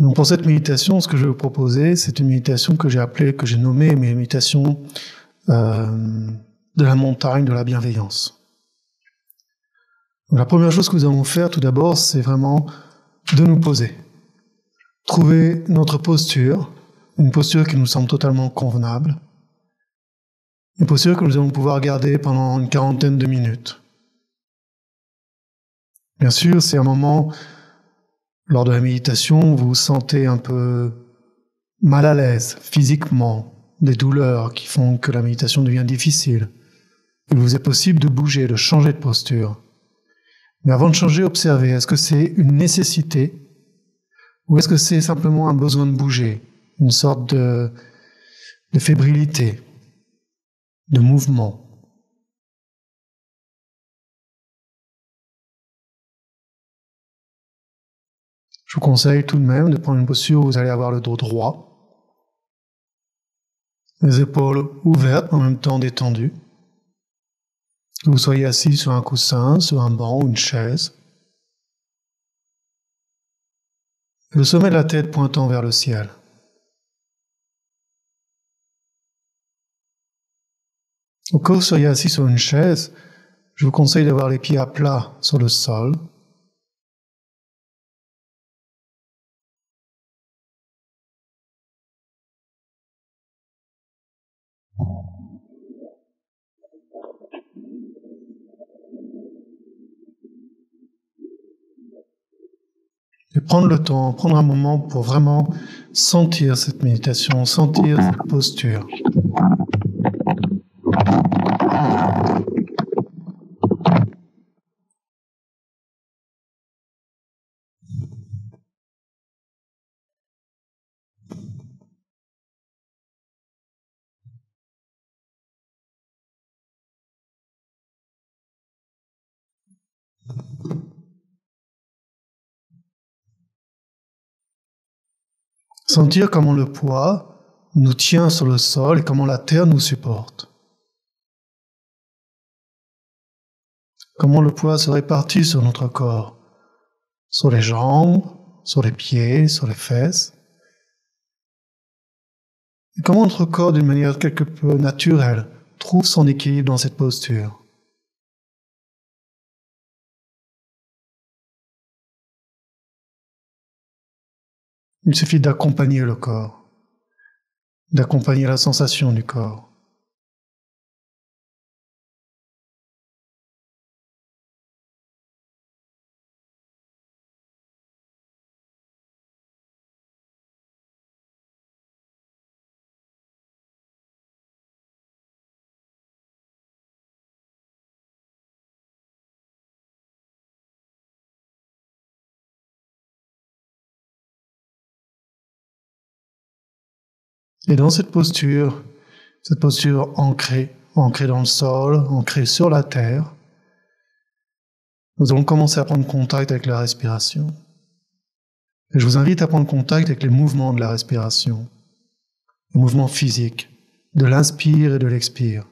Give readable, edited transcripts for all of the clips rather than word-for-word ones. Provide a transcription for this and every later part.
Donc pour cette méditation, ce que je vais vous proposer, c'est une méditation que j'ai nommée méditation de la montagne de la bienveillance. Donc la première chose que nous allons faire tout d'abord, c'est vraiment de nous poser. Trouver notre posture, une posture qui nous semble totalement convenable, une posture que nous allons pouvoir garder pendant une quarantaine de minutes. Bien sûr, c'est un moment, lors de la méditation, où vous vous sentez un peu mal à l'aise physiquement, des douleurs qui font que la méditation devient difficile. Il vous est possible de bouger, de changer de posture. Mais avant de changer, observez, est-ce que c'est une nécessité ou est-ce que c'est simplement un besoin de bouger, une sorte de fébrilité, de mouvement? Je vous conseille tout de même de prendre une posture où vous allez avoir le dos droit, les épaules ouvertes, en même temps détendues. Que vous soyez assis sur un coussin, sur un banc ou une chaise. Le sommet de la tête pointant vers le ciel. Au cas où vous soyez assis sur une chaise, je vous conseille d'avoir les pieds à plat sur le sol. Et prendre le temps, prendre un moment pour vraiment sentir cette méditation, sentir cette posture. Sentir comment le poids nous tient sur le sol et comment la terre nous supporte. Comment le poids se répartit sur notre corps, sur les jambes, sur les pieds, sur les fesses. Et comment notre corps, d'une manière quelque peu naturelle, trouve son équilibre dans cette posture. Il suffit d'accompagner le corps, d'accompagner la sensation du corps. Et dans cette posture ancrée dans le sol, ancrée sur la terre, nous allons commencer à prendre contact avec la respiration. Et je vous invite à prendre contact avec les mouvements de la respiration, les mouvements physiques, de l'inspire et de l'expire.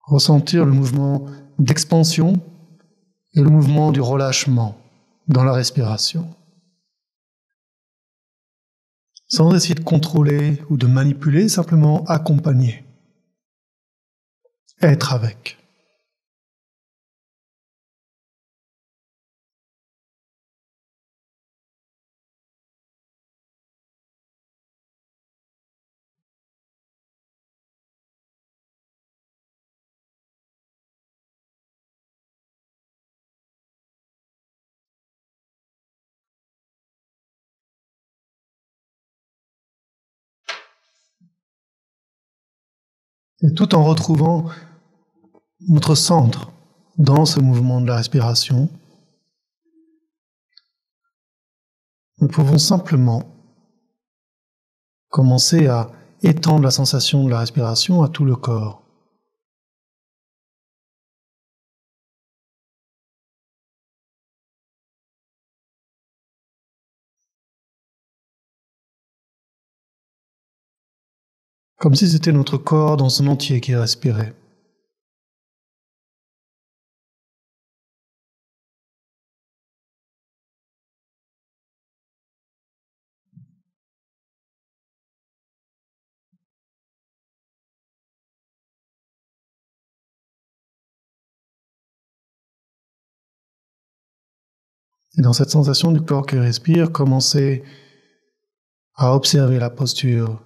Ressentir le mouvement d'expansion et le mouvement du relâchement dans la respiration. Sans essayer de contrôler ou de manipuler, simplement accompagner. Être avec. Et tout en retrouvant notre centre dans ce mouvement de la respiration, nous pouvons simplement commencer à étendre la sensation de la respiration à tout le corps. comme si c'était notre corps dans son entier qui respirait. Et dans cette sensation du corps qui respire, commencez à observer la posture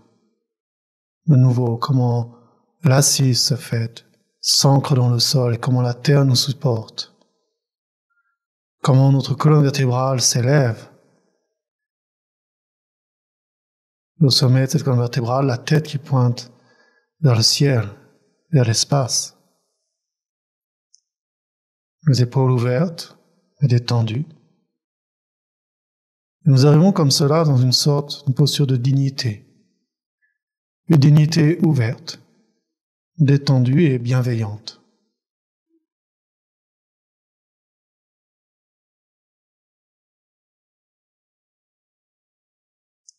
de nouveau, comment l'assise se fait, s'ancre dans le sol et comment la terre nous supporte. Comment notre colonne vertébrale s'élève. Au sommet de cette colonne vertébrale, la tête qui pointe vers le ciel, vers l'espace. Les épaules ouvertes et détendues. Nous arrivons comme cela dans une sorte de posture de dignité. Une dignité ouverte, détendue et bienveillante.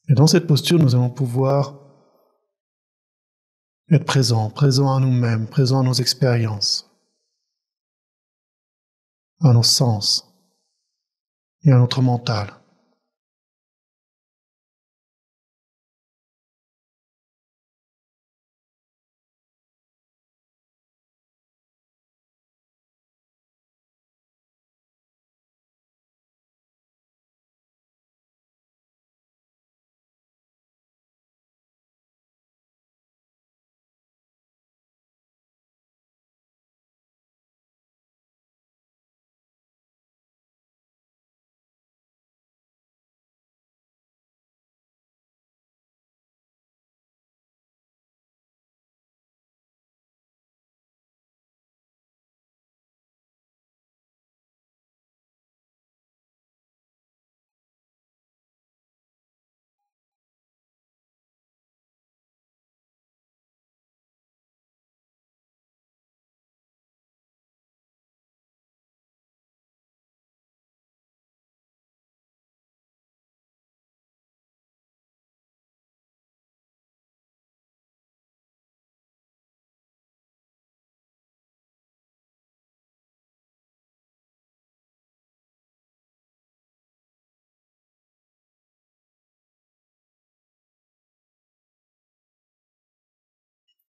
Et dans cette posture, nous allons pouvoir être présents à nous-mêmes, présents à nos expériences, à nos sens et à notre mental.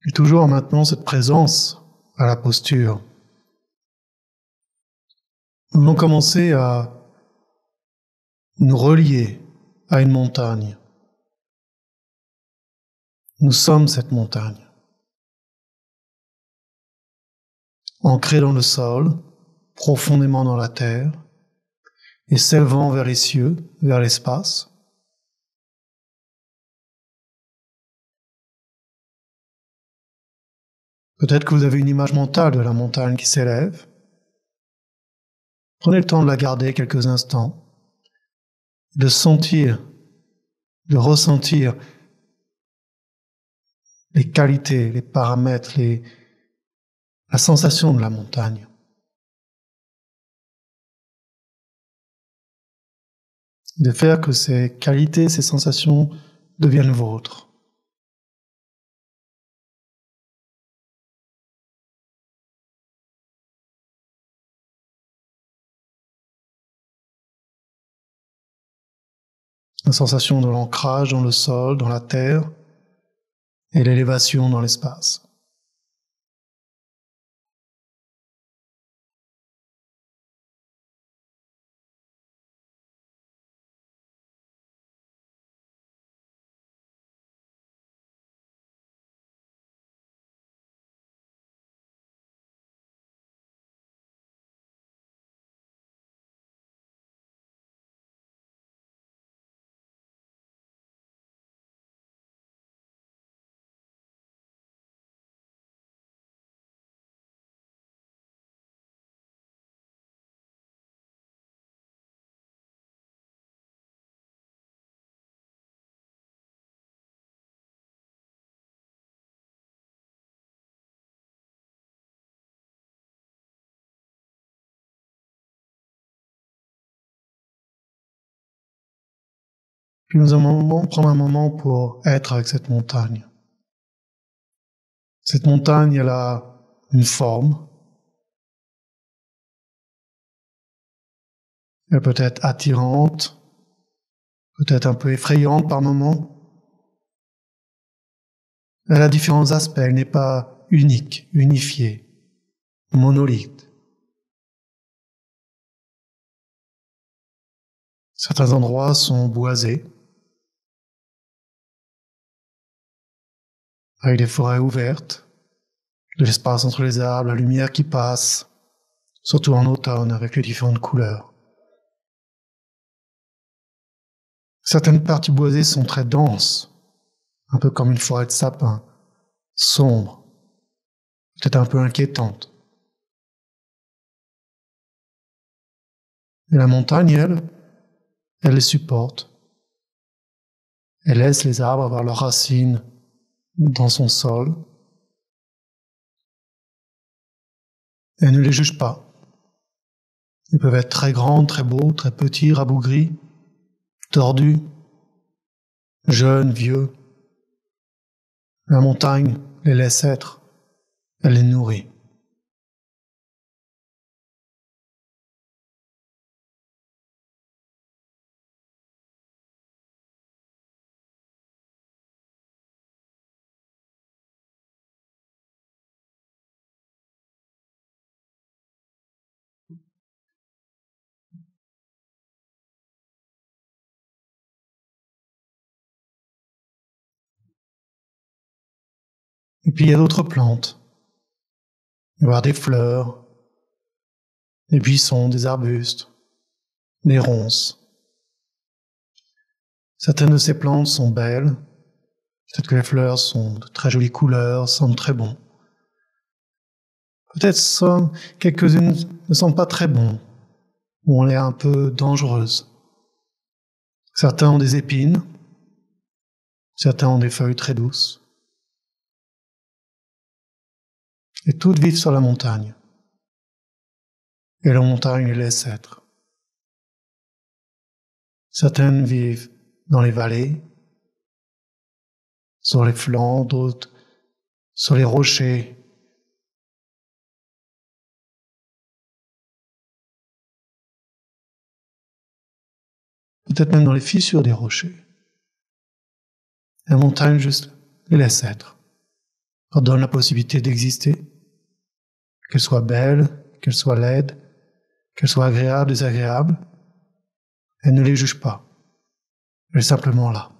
Et toujours en maintenant cette présence à la posture, nous allons commencer à nous relier à une montagne. Nous sommes cette montagne, ancrée dans le sol, profondément dans la terre, et s'élevant vers les cieux, vers l'espace. Peut-être que vous avez une image mentale de la montagne qui s'élève. Prenez le temps de la garder quelques instants, de sentir, de ressentir les qualités, les paramètres, la sensation de la montagne. De faire que ces qualités, ces sensations deviennent vôtres. La sensation de l'ancrage dans le sol, dans la terre, et l'élévation dans l'espace. Puis nous allons prendre un moment pour être avec cette montagne. Cette montagne, elle a une forme. Elle peut être attirante, peut-être un peu effrayante par moments. Elle a différents aspects, elle n'est pas unique, unifiée, monolithe. Certains endroits sont boisés, avec des forêts ouvertes, de l'espace entre les arbres, la lumière qui passe, surtout en automne avec les différentes couleurs. Certaines parties boisées sont très denses, un peu comme une forêt de sapins, sombre, peut-être un peu inquiétante. Et la montagne, elle les supporte. Elle laisse les arbres avoir leurs racines dans son sol. Elle ne les juge pas. Ils peuvent être très grands, très beaux, très petits, rabougris, tordus, jeunes, vieux. La montagne les laisse être. Elle les nourrit. Et puis il y a d'autres plantes. Il va y avoir des fleurs, des buissons, des arbustes, des ronces. Certaines de ces plantes sont belles. Peut-être que les fleurs sont de très jolies couleurs, sentent très bon. Peut-être quelques-unes ne sont pas très bons, ou ont l'air un peu dangereuses. Certains ont des épines, certains ont des feuilles très douces. Et toutes vivent sur la montagne. Et la montagne les laisse être. Certaines vivent dans les vallées, sur les flancs, d'autres sur les rochers. Peut-être même dans les fissures des rochers. La montagne juste les laisse être, leur donne la possibilité d'exister, qu'elle soit belle, qu'elle soit laide, qu'elle soit agréable, désagréable. Elle ne les juge pas. Elle est simplement là.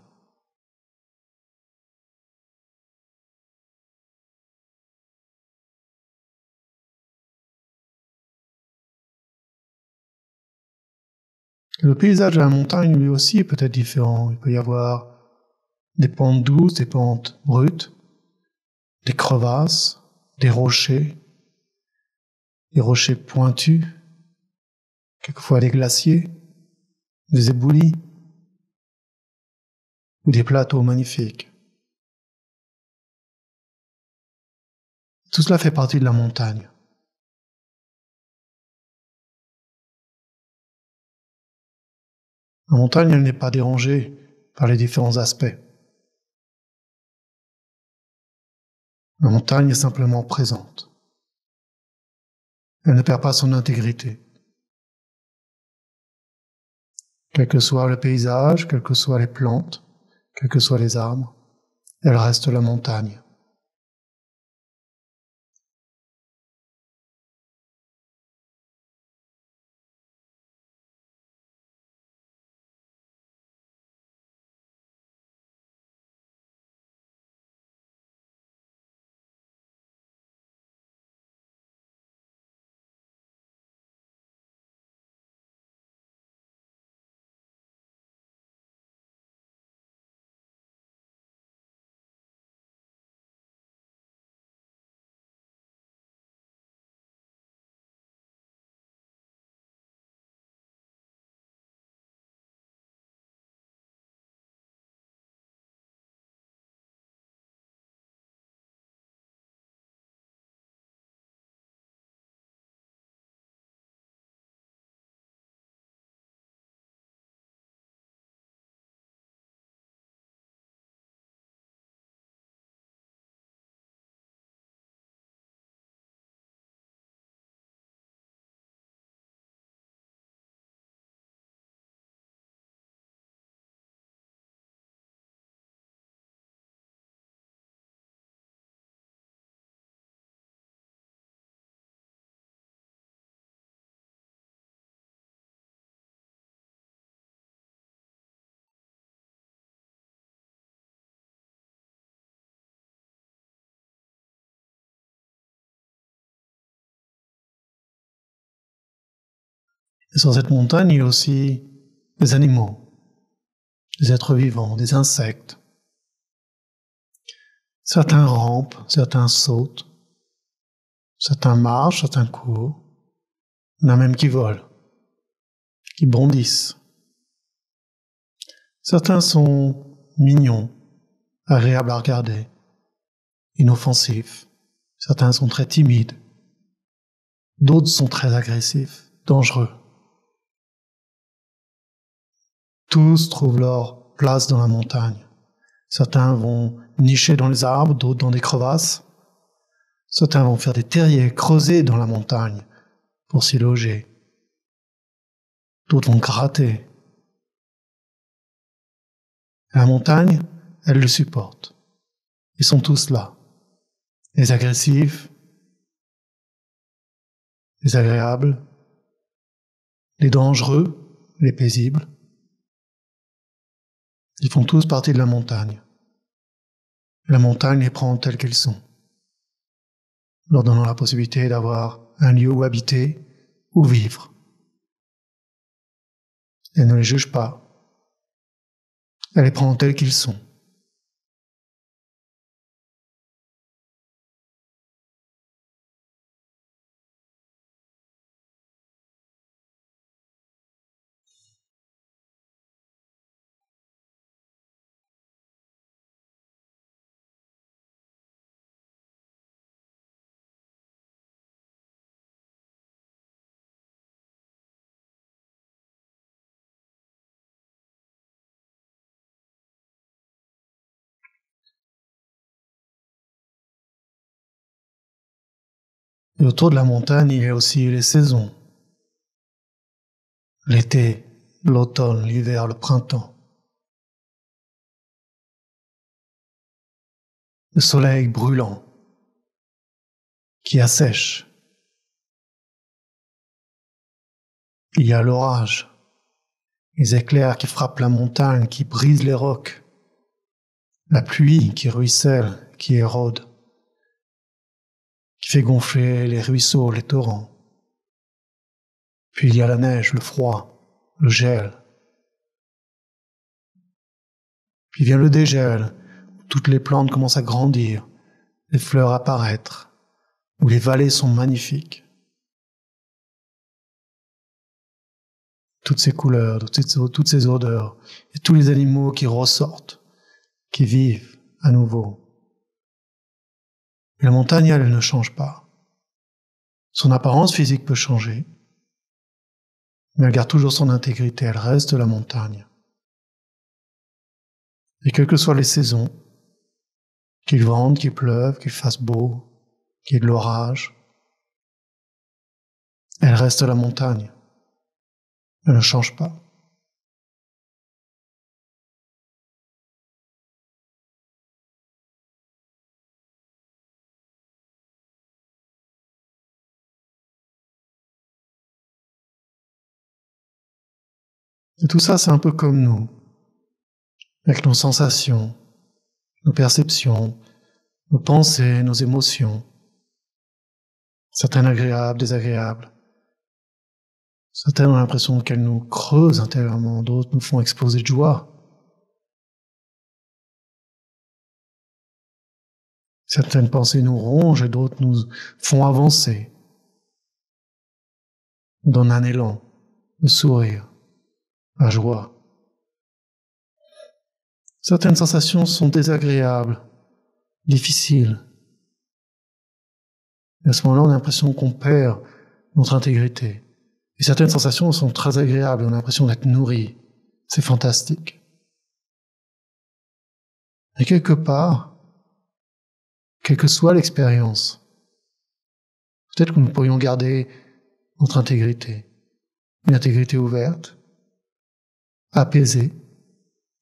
Le paysage de la montagne, lui aussi, est peut-être différent. Il peut y avoir des pentes douces, des pentes brutes, des crevasses, des rochers pointus, quelquefois des glaciers, des éboulis, ou des plateaux magnifiques. Tout cela fait partie de la montagne. La montagne, elle n'est pas dérangée par les différents aspects. La montagne est simplement présente. Elle ne perd pas son intégrité. Quel que soit le paysage, quelles que soient les plantes, quels que soient les arbres, elle reste la montagne. Et sur cette montagne, il y a aussi des animaux, des êtres vivants, des insectes. Certains rampent, certains sautent, certains marchent, certains courent. Il y en a même qui volent, qui bondissent. Certains sont mignons, agréables à regarder, inoffensifs. Certains sont très timides. D'autres sont très agressifs, dangereux. Tous trouvent leur place dans la montagne. Certains vont nicher dans les arbres, d'autres dans des crevasses. Certains vont faire des terriers creusés dans la montagne pour s'y loger. D'autres vont gratter. La montagne, elle le supporte. Ils sont tous là. Les agressifs, les agréables, les dangereux, les paisibles. Ils font tous partie de la montagne. La montagne les prend telles qu'elles sont, leur donnant la possibilité d'avoir un lieu où habiter, où vivre. Elle ne les juge pas. Elle les prend tels qu'ils sont. Et autour de la montagne, il y a aussi les saisons. L'été, l'automne, l'hiver, le printemps. Le soleil brûlant qui assèche. Il y a l'orage, les éclairs qui frappent la montagne, qui brisent les rocs. La pluie qui ruisselle, qui érode, qui fait gonfler les ruisseaux, les torrents. Puis il y a la neige, le froid, le gel. Puis vient le dégel, où toutes les plantes commencent à grandir, les fleurs apparaître, où les vallées sont magnifiques. Toutes ces couleurs, toutes ces odeurs, et tous les animaux qui ressortent, qui vivent à nouveau. Mais la montagne, elle ne change pas. Son apparence physique peut changer, mais elle garde toujours son intégrité, elle reste la montagne. Et quelles que soient les saisons, qu'il vente, qu'il pleuve, qu'il fasse beau, qu'il y ait de l'orage, elle reste la montagne. Elle ne change pas. Et tout ça, c'est un peu comme nous, avec nos sensations, nos perceptions, nos pensées, nos émotions, certaines agréables, désagréables. Certaines ont l'impression qu'elles nous creusent intérieurement, d'autres nous font exploser de joie. Certaines pensées nous rongent et d'autres nous font avancer, nous donnent un élan, le sourire, la joie. Certaines sensations sont désagréables, difficiles. Et à ce moment-là, on a l'impression qu'on perd notre intégrité. Et certaines sensations sont très agréables, on a l'impression d'être nourri. C'est fantastique. Et quelque part, quelle que soit l'expérience, peut-être que nous pourrions garder notre intégrité. Une intégrité ouverte, apaisée,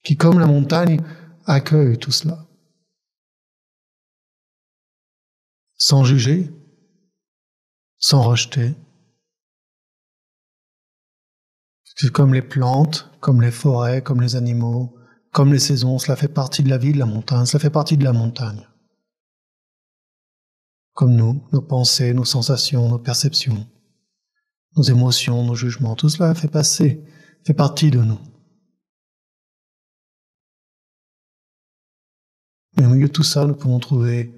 qui, comme la montagne, accueille tout cela. Sans juger, sans rejeter. C'est comme les plantes, comme les forêts, comme les animaux, comme les saisons, cela fait partie de la vie de la montagne, cela fait partie de la montagne. Comme nous, nos pensées, nos sensations, nos perceptions, nos émotions, nos jugements, tout cela fait partie de nous. Mais au milieu de tout ça, nous pouvons trouver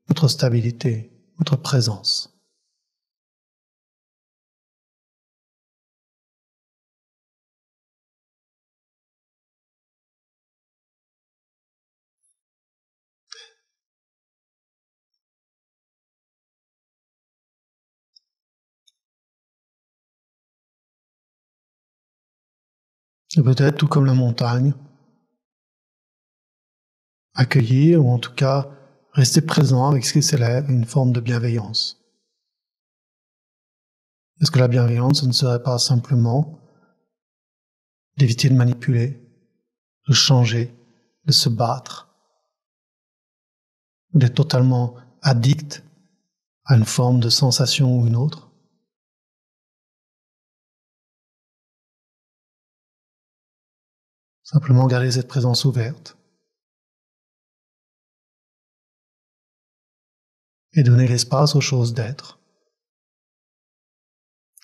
notre stabilité, notre présence. Et peut-être, tout comme la montagne, accueillir, ou en tout cas rester présent avec ce qui s'élève, une forme de bienveillance. Est-ce que la bienveillance, ce ne serait pas simplement d'éviter de manipuler, de changer, de se battre, d'être totalement addict à une forme de sensation ou une autre? Simplement garder cette présence ouverte et donner l'espace aux choses d'être,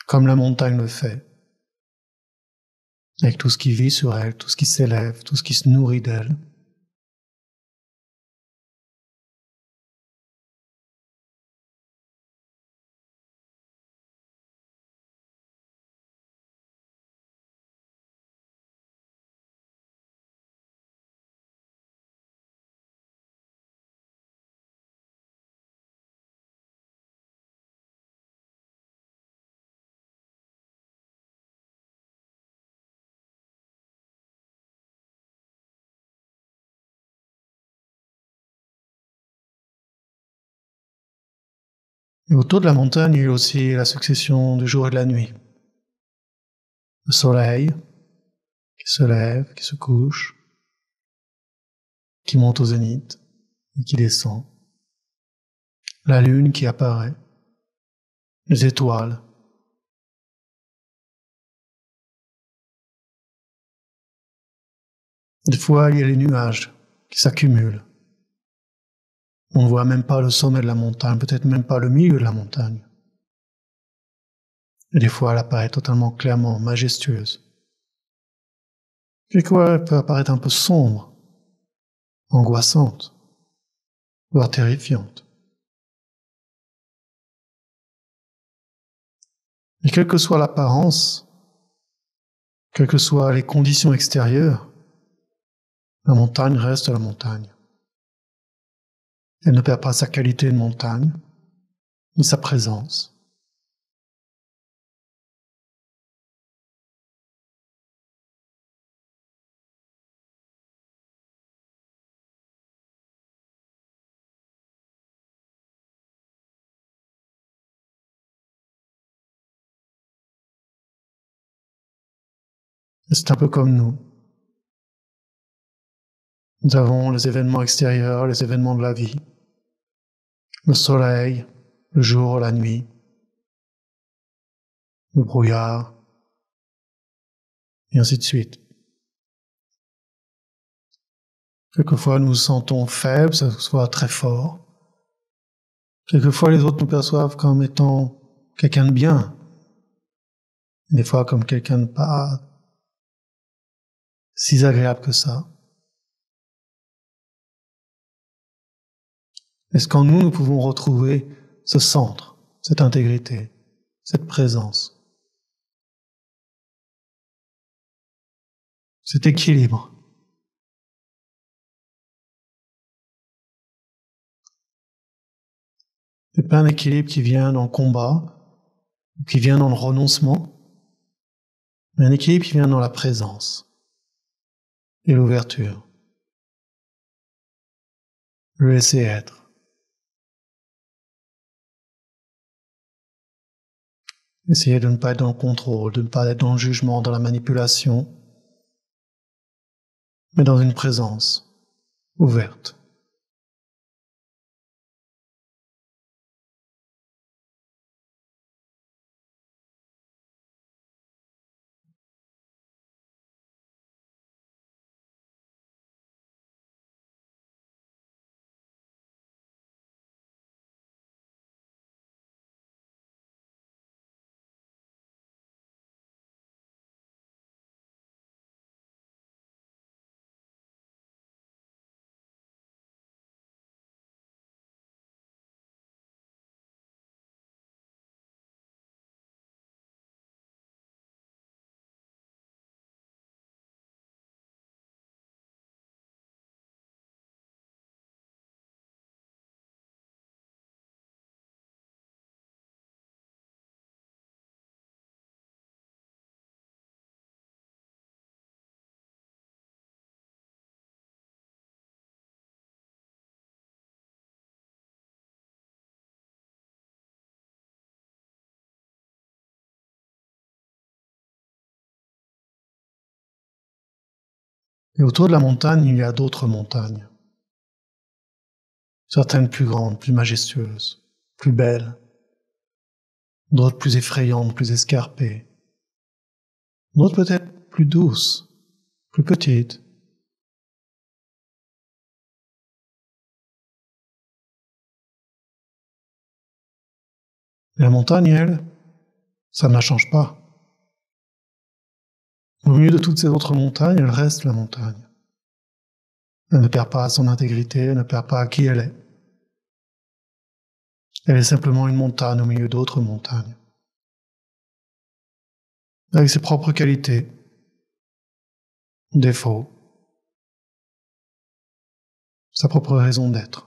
comme la montagne le fait, avec tout ce qui vit sur elle, tout ce qui s'élève, tout ce qui se nourrit d'elle. Et autour de la montagne, il y a aussi la succession du jour et de la nuit. Le soleil qui se lève, qui se couche, qui monte au zénith et qui descend. La lune qui apparaît, les étoiles. Des fois, il y a les nuages qui s'accumulent. On ne voit même pas le sommet de la montagne, peut-être même pas le milieu de la montagne. Et des fois, elle apparaît totalement clairement, majestueuse. Quelquefois, elle peut apparaître un peu sombre, angoissante, voire terrifiante. Et quelle que soit l'apparence, quelles que soient les conditions extérieures, la montagne reste la montagne. Elle ne perd pas sa qualité de montagne, ni sa présence. Et c'est un peu comme nous. Nous avons les événements extérieurs, les événements de la vie, le soleil, le jour, la nuit, le brouillard, et ainsi de suite. Quelquefois, nous nous sentons faibles, ça soit très fort. Quelquefois, les autres nous perçoivent comme étant quelqu'un de bien. Des fois, comme quelqu'un de pas si agréable que ça. Est-ce qu'en nous, nous pouvons retrouver ce centre, cette intégrité, cette présence, cet équilibre? C'est pas un équilibre qui vient dans le combat, qui vient dans le renoncement, mais un équilibre qui vient dans la présence et l'ouverture. Le laisser être. Essayer de ne pas être dans le contrôle, de ne pas être dans le jugement, dans la manipulation, mais dans une présence ouverte. Et autour de la montagne, il y a d'autres montagnes. Certaines plus grandes, plus majestueuses, plus belles. D'autres plus effrayantes, plus escarpées. D'autres peut-être plus douces, plus petites. La montagne, elle, ça ne la change pas. Au milieu de toutes ces autres montagnes, elle reste la montagne. Elle ne perd pas son intégrité, elle ne perd pas qui elle est. Elle est simplement une montagne au milieu d'autres montagnes. Avec ses propres qualités, défauts, sa propre raison d'être.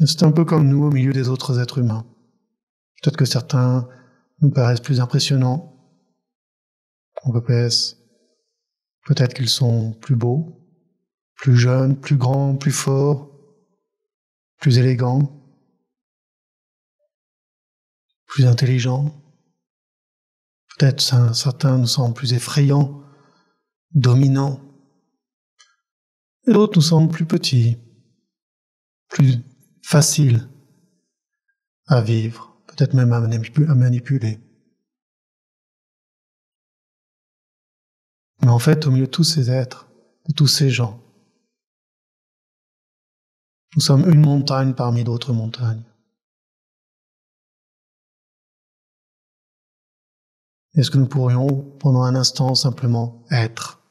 Et c'est un peu comme nous au milieu des autres êtres humains. Peut-être que certains nous paraissent plus impressionnants. Peut-être qu'ils sont plus beaux, plus jeunes, plus grands, plus forts, plus élégants, plus intelligents. Peut-être certains nous semblent plus effrayants, dominants. Et d'autres nous semblent plus petits, plus faciles à vivre, peut-être même à manipuler. Mais en fait, au milieu de tous ces êtres, de tous ces gens, nous sommes une montagne parmi d'autres montagnes. Est-ce que nous pourrions, pendant un instant, simplement être,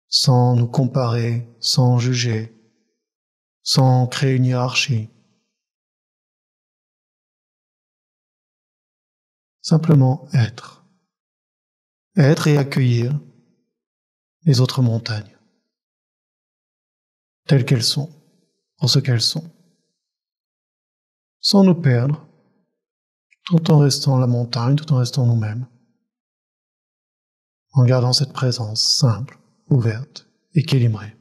sans nous comparer, sans juger, sans créer une hiérarchie, simplement être et accueillir les autres montagnes, telles qu'elles sont, pour ce qu'elles sont, sans nous perdre, tout en restant la montagne, tout en restant nous-mêmes, en gardant cette présence simple, ouverte, équilibrée.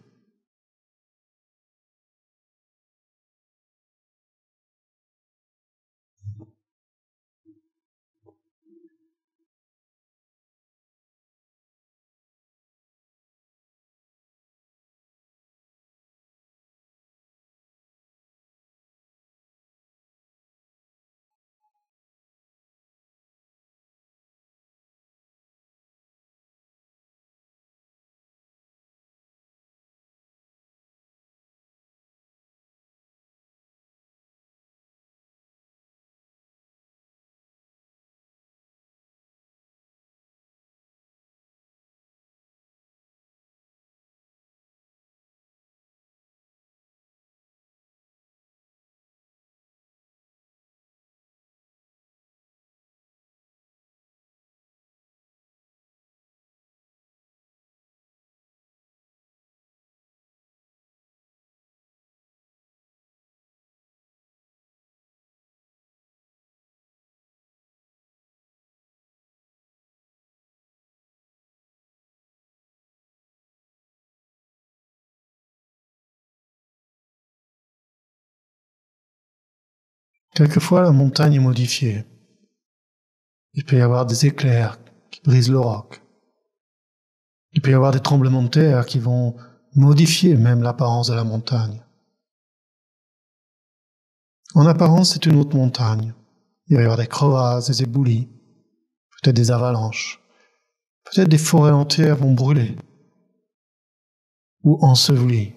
Quelquefois, la montagne est modifiée. Il peut y avoir des éclairs qui brisent le roc. Il peut y avoir des tremblements de terre qui vont modifier même l'apparence de la montagne. En apparence, c'est une autre montagne. Il va y avoir des crevasses, des éboulis, peut-être des avalanches, peut-être des forêts entières vont brûler ou ensevelies.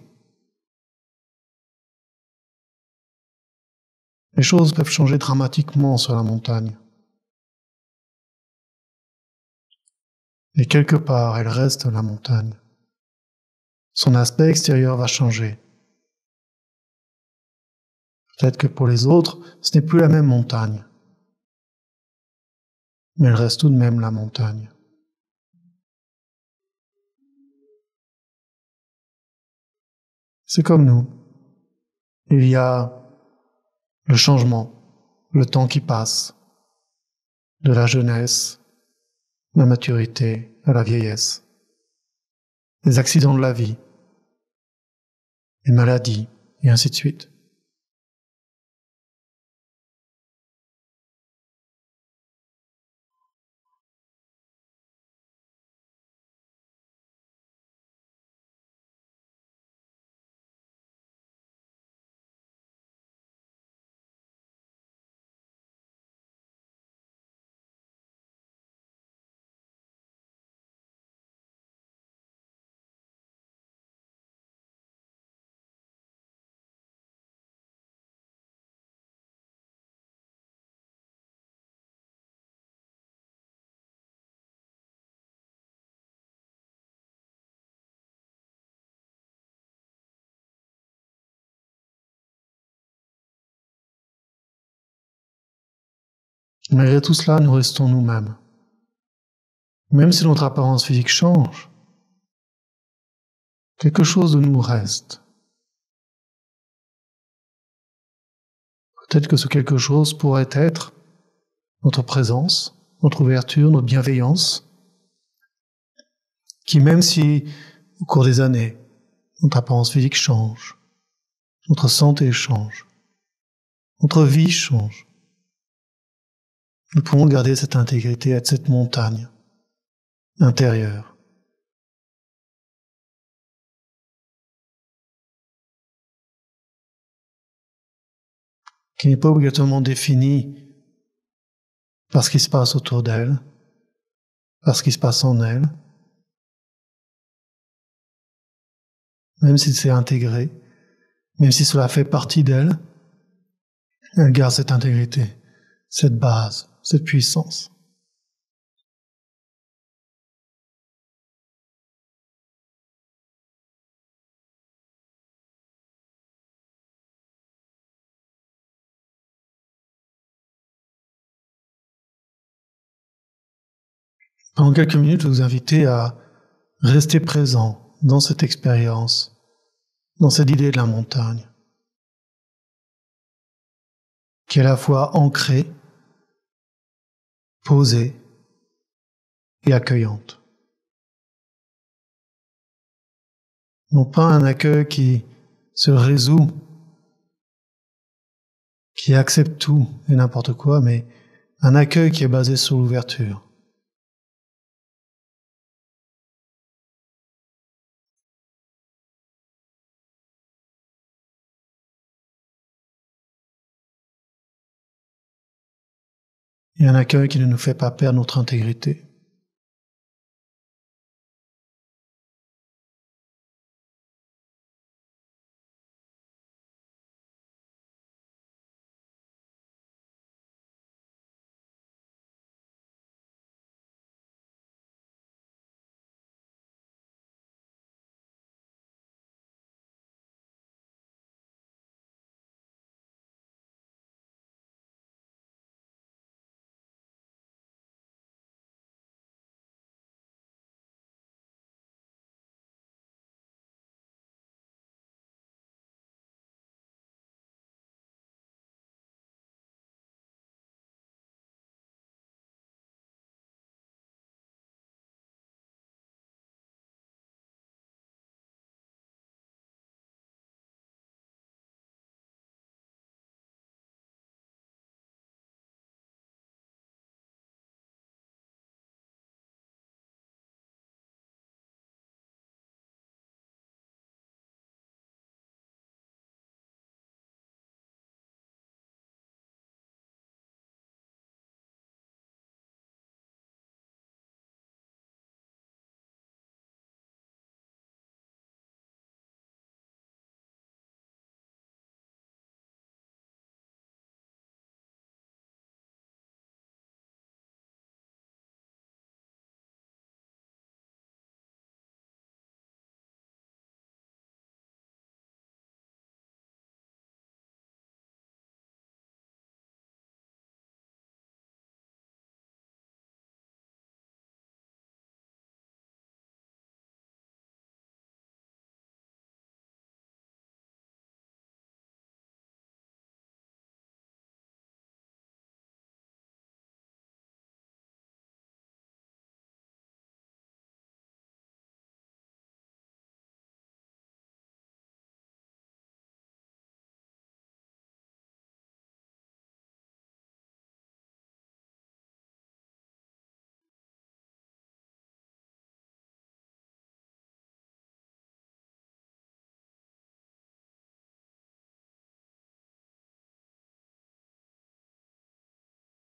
Les choses peuvent changer dramatiquement sur la montagne. Et quelque part, elle reste la montagne. Son aspect extérieur va changer. Peut-être que pour les autres, ce n'est plus la même montagne. Mais elle reste tout de même la montagne. C'est comme nous. Il y a le changement, le temps qui passe, de la jeunesse, la maturité à la vieillesse, les accidents de la vie, les maladies, et ainsi de suite. Malgré tout cela, nous restons nous-mêmes. Même si notre apparence physique change, quelque chose de nous reste. Peut-être que ce quelque chose pourrait être notre présence, notre ouverture, notre bienveillance, qui même si, au cours des années, notre apparence physique change, notre santé change, notre vie change, nous pouvons garder cette intégrité, être cette montagne intérieure. Qui n'est pas obligatoirement définie par ce qui se passe autour d'elle, par ce qui se passe en elle, même si c'est intégré, même si cela fait partie d'elle, elle garde cette intégrité, cette base, cette puissance. Pendant quelques minutes, je vous invite à rester présent dans cette expérience, dans cette idée de la montagne, qui est à la fois ancrée, posée et accueillante. Non pas un accueil qui se résout, qui accepte tout et n'importe quoi, mais un accueil qui est basé sur l'ouverture. Et un accueil qui ne nous fait pas perdre notre intégrité.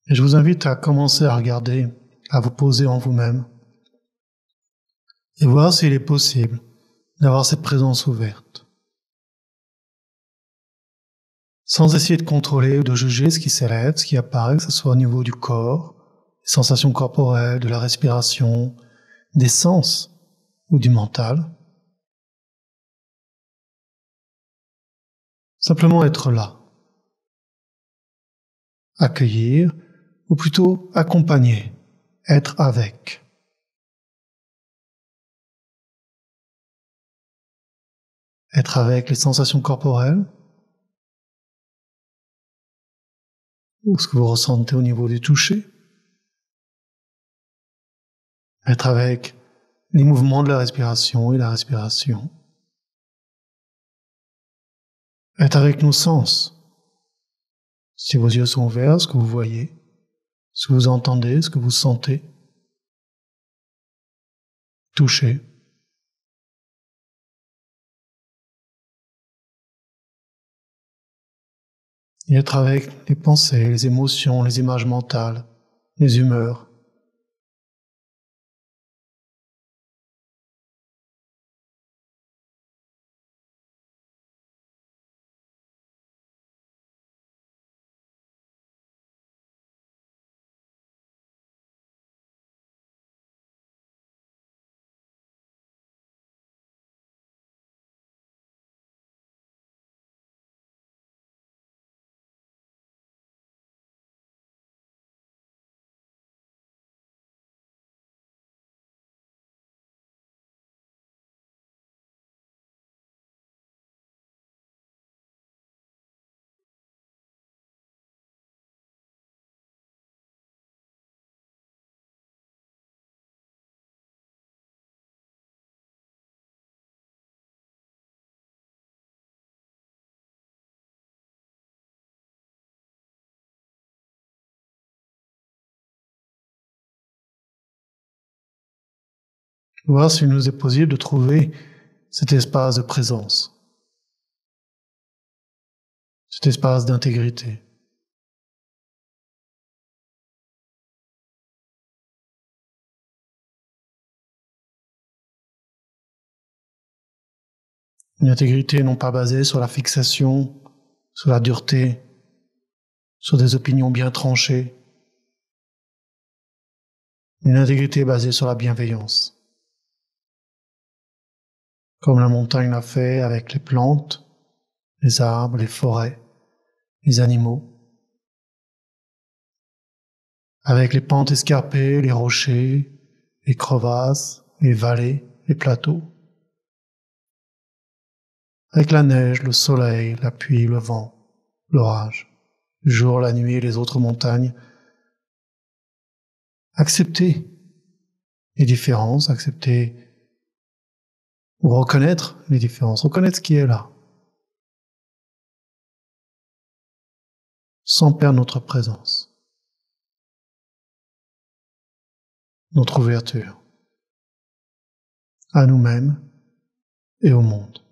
Et je vous invite à commencer à regarder, à vous poser en vous-même et voir s'il est possible d'avoir cette présence ouverte. Sans essayer de contrôler ou de juger ce qui s'élève, ce qui apparaît, que ce soit au niveau du corps, des sensations corporelles, de la respiration, des sens ou du mental. Simplement être là. Accueillir, ou plutôt accompagner, être avec. Être avec les sensations corporelles, ou ce que vous ressentez au niveau du toucher. Être avec les mouvements de la respiration et la respiration. Être avec nos sens. Si vos yeux sont ouverts, ce que vous voyez, ce que vous entendez, ce que vous sentez. Toucher. Et être avec les pensées, les émotions, les images mentales, les humeurs. Voir s'il nous est possible de trouver cet espace de présence, cet espace d'intégrité. Une intégrité non pas basée sur la fixation, sur la dureté, sur des opinions bien tranchées. Une intégrité basée sur la bienveillance. Comme la montagne l'a fait avec les plantes, les arbres, les forêts, les animaux. Avec les pentes escarpées, les rochers, les crevasses, les vallées, les plateaux. Avec la neige, le soleil, la pluie, le vent, l'orage, le jour, la nuit et les autres montagnes. Accepter les différences, accepter ou reconnaître les différences, reconnaître ce qui est là, sans perdre notre présence, notre ouverture à nous-mêmes et au monde.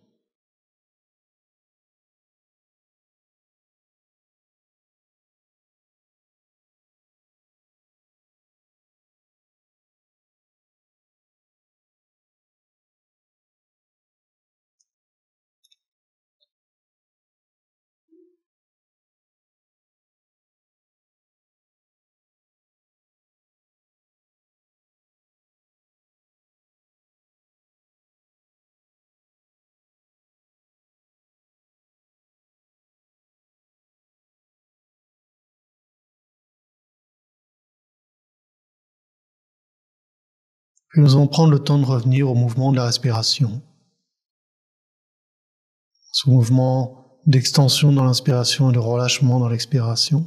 Puis nous allons prendre le temps de revenir au mouvement de la respiration. Ce mouvement d'extension dans l'inspiration et de relâchement dans l'expiration.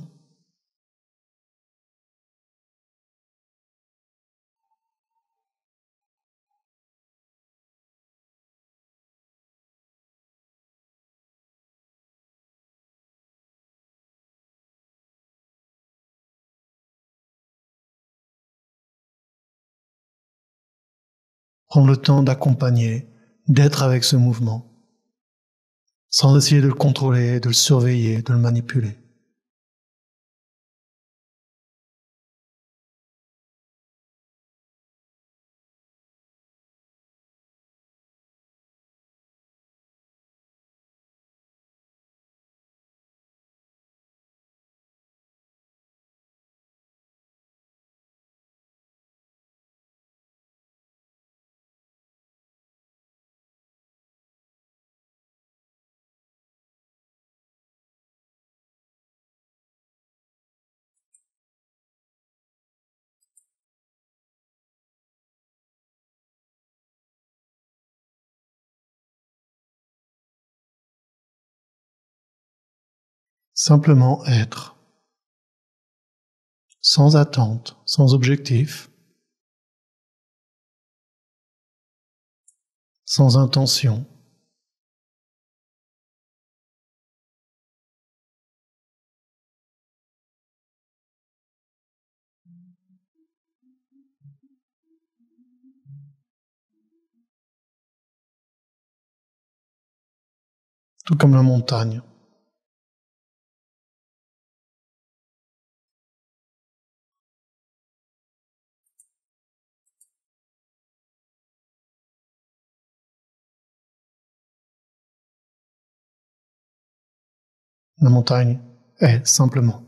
Prendre le temps d'accompagner, d'être avec ce mouvement, sans essayer de le contrôler, de le surveiller, de le manipuler. Simplement être. Sans attente, sans objectif, sans intention. Tout comme la montagne. La montagne est simplement.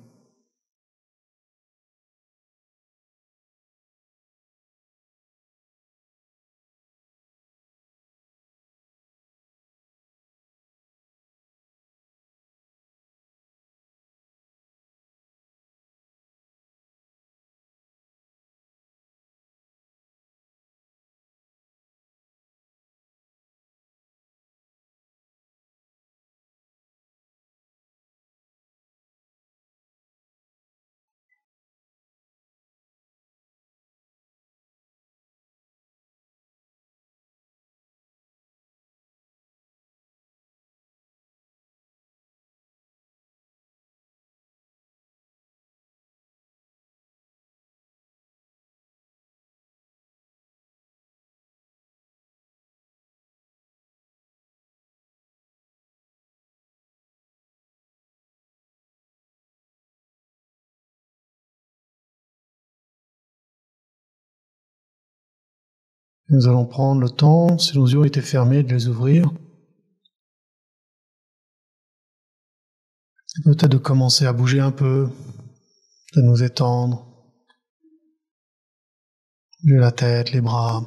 Nous allons prendre le temps, si nos yeux étaient fermés, de les ouvrir. Peut-être de commencer à bouger un peu, de nous étendre, bouger la tête, les bras.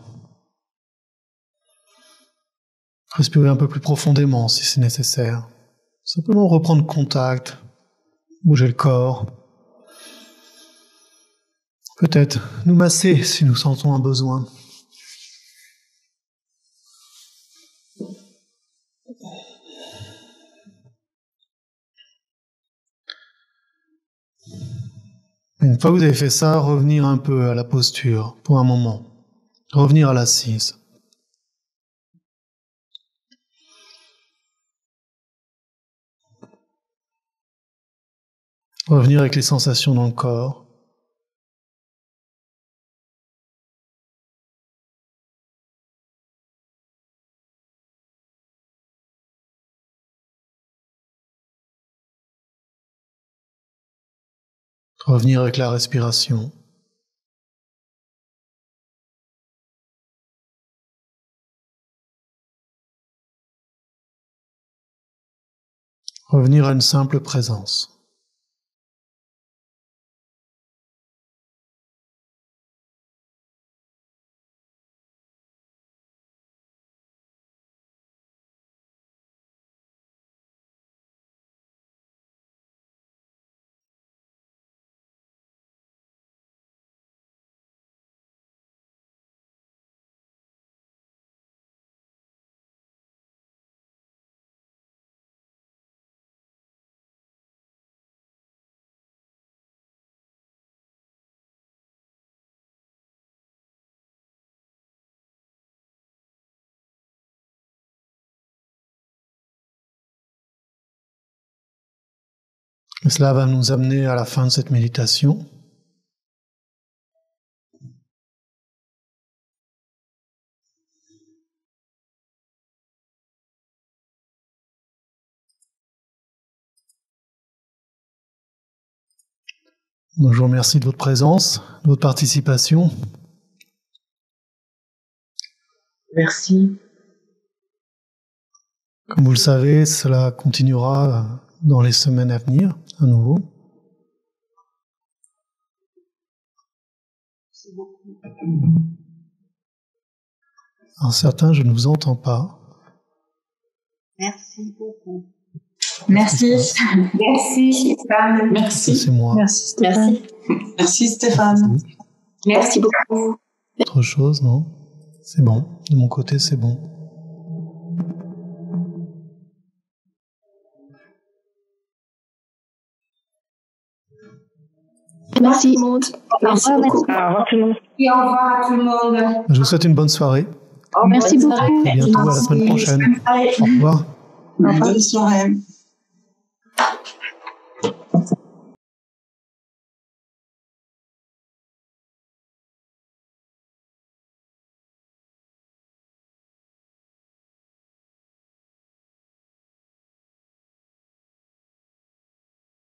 Respirer un peu plus profondément si c'est nécessaire. Simplement reprendre contact, bouger le corps. Peut-être nous masser si nous sentons un besoin. Une fois que vous avez fait ça, revenir un peu à la posture pour un moment. Revenir à l'assise. Revenir avec les sensations dans le corps. Revenir avec la respiration. Revenir à une simple présence. Et cela va nous amener à la fin de cette méditation. Donc, je vous remercie de votre présence, de votre participation. Merci. Comme vous le savez, cela continuera dans les semaines à venir, à nouveau. Merci beaucoup. Alors certains, je ne vous entends pas. Merci beaucoup. Merci. Merci Stéphane. Ça, c'est moi. Merci Stéphane. Merci Stéphane. Merci beaucoup. Autre chose, non? C'est bon. De mon côté, c'est bon. Merci. Au revoir tout le monde. Merci beaucoup. Au revoir tout le monde. Et au revoir à tout le monde. Je vous souhaite une bonne soirée. Merci beaucoup. À bientôt, à la semaine prochaine. Au revoir. Bonne soirée.